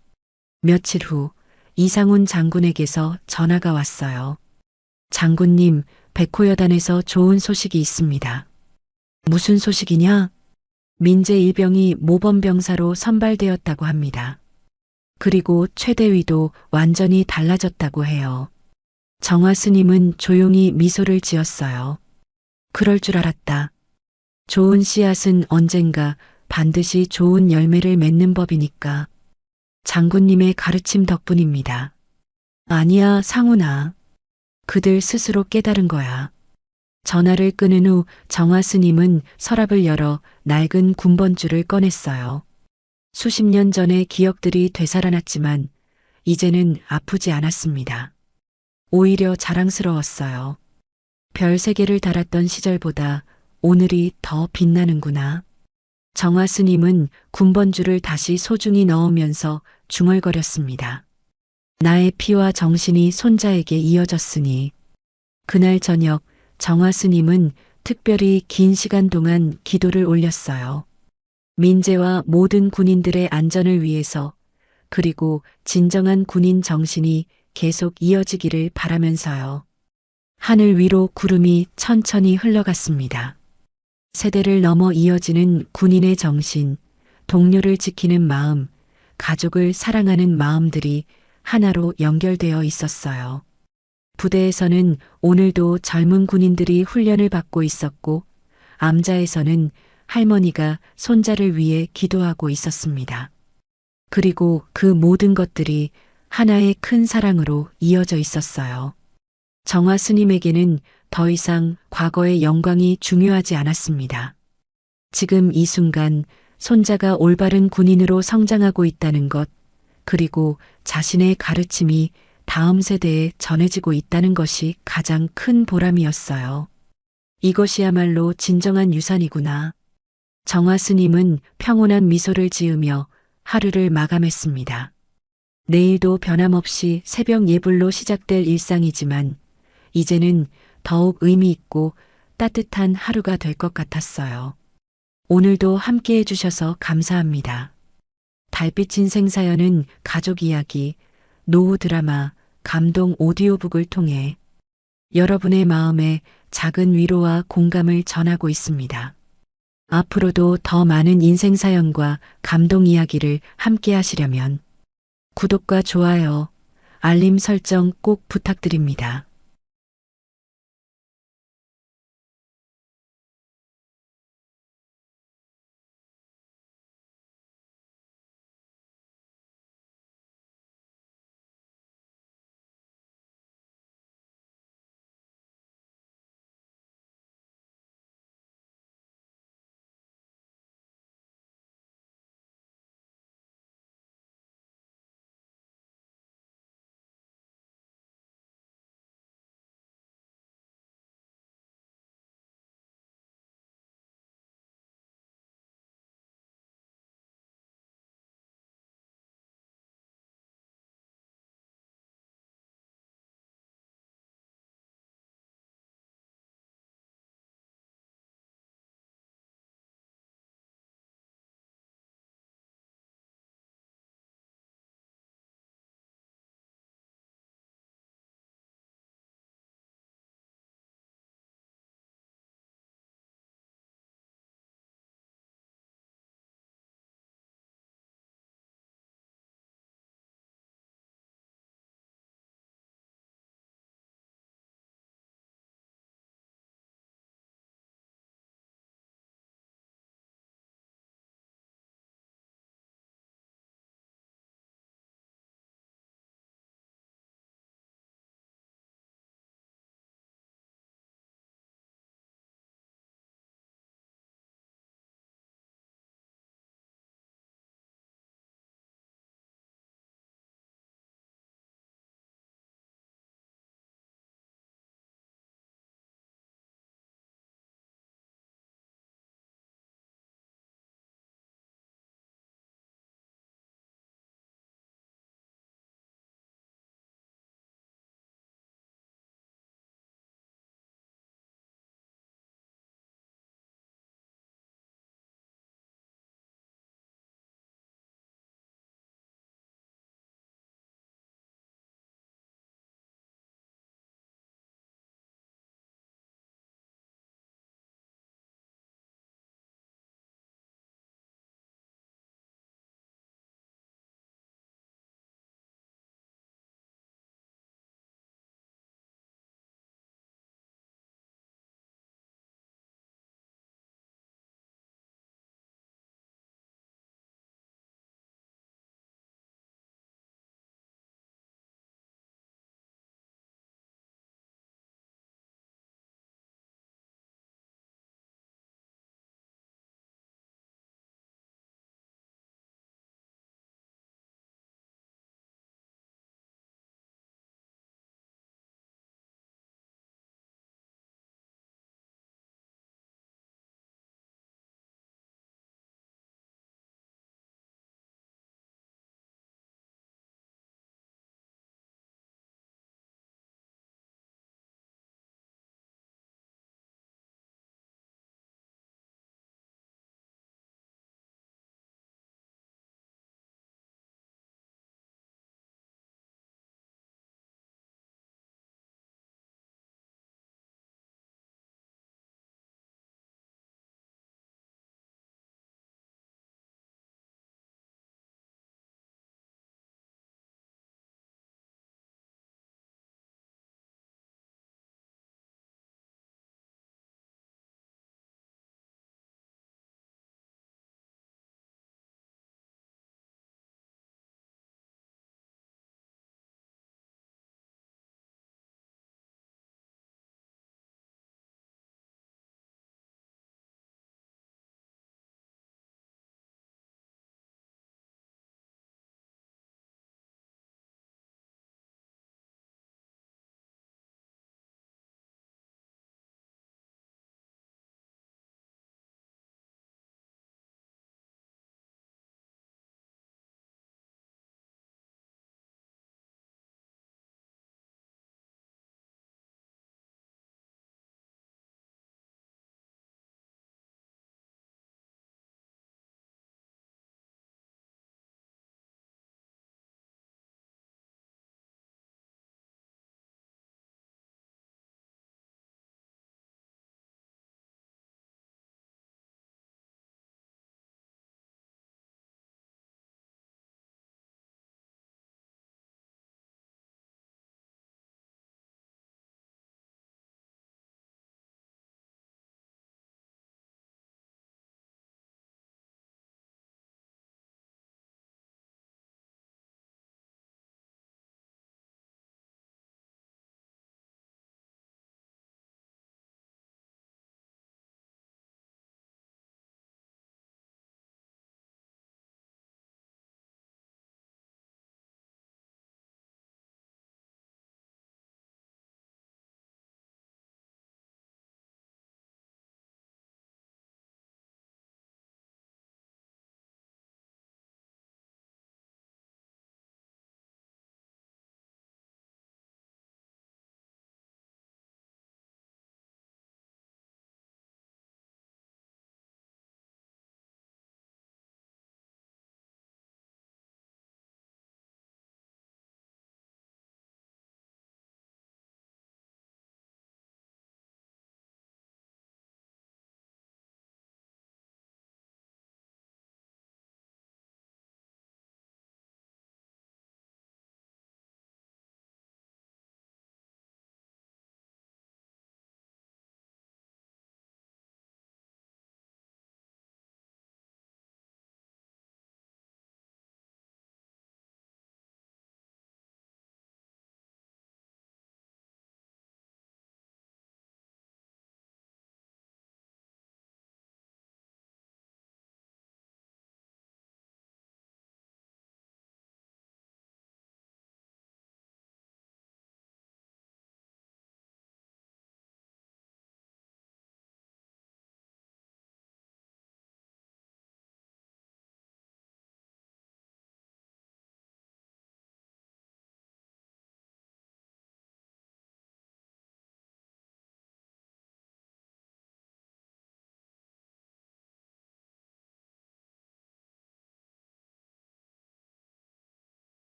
며칠 후 이상훈 장군에게서 전화가 왔어요. 장군님, 백호여단에서 좋은 소식이 있습니다. 무슨 소식이냐? 민재 일병이 모범병사로 선발되었다고 합니다. 그리고 최대위도 완전히 달라졌다고 해요. 정화 스님은 조용히 미소를 지었어요. 그럴 줄 알았다. 좋은 씨앗은 언젠가 반드시 좋은 열매를 맺는 법이니까. 장군님의 가르침 덕분입니다. 아니야, 상훈아. 그들 스스로 깨달은 거야. 전화를 끊은 후 정화 스님은 서랍을 열어 낡은 군번줄을 꺼냈어요. 수십 년 전의 기억들이 되살아났지만 이제는 아프지 않았습니다. 오히려 자랑스러웠어요. 별 3개를 달았던 시절보다 오늘이 더 빛나는구나. 정화 스님은 군번줄을 다시 소중히 넣으면서 중얼거렸습니다. 나의 피와 정신이 손자에게 이어졌으니. 그날 저녁 정화 스님은 특별히 긴 시간 동안 기도를 올렸어요. 민재와 모든 군인들의 안전을 위해서, 그리고 진정한 군인 정신이 계속 이어지기를 바라면서요. 하늘 위로 구름이 천천히 흘러갔습니다. 세대를 넘어 이어지는 군인의 정신, 동료를 지키는 마음, 가족을 사랑하는 마음들이 하나로 연결되어 있었어요. 부대에서는 오늘도 젊은 군인들이 훈련을 받고 있었고, 암자에서는 할머니가 손자를 위해 기도하고 있었습니다. 그리고 그 모든 것들이 하나의 큰 사랑으로 이어져 있었어요. 정화 스님에게는 더 이상 과거의 영광이 중요하지 않았습니다. 지금 이 순간 손자가 올바른 군인으로 성장하고 있다는 것, 그리고 자신의 가르침이 다음 세대에 전해지고 있다는 것이 가장 큰 보람이었어요. 이것이야말로 진정한 유산이구나. 정화 스님은 평온한 미소를 지으며 하루를 마감했습니다. 내일도 변함없이 새벽 예불로 시작될 일상이지만 이제는 더욱 의미 있고 따뜻한 하루가 될 것 같았어요. 오늘도 함께 해주셔서 감사합니다. 달빛 인생 사연은 가족 이야기, 노후 드라마, 감동 오디오북을 통해 여러분의 마음에 작은 위로와 공감을 전하고 있습니다. 앞으로도 더 많은 인생 사연과 감동 이야기를 함께 하시려면 구독과 좋아요, 알림 설정 꼭 부탁드립니다.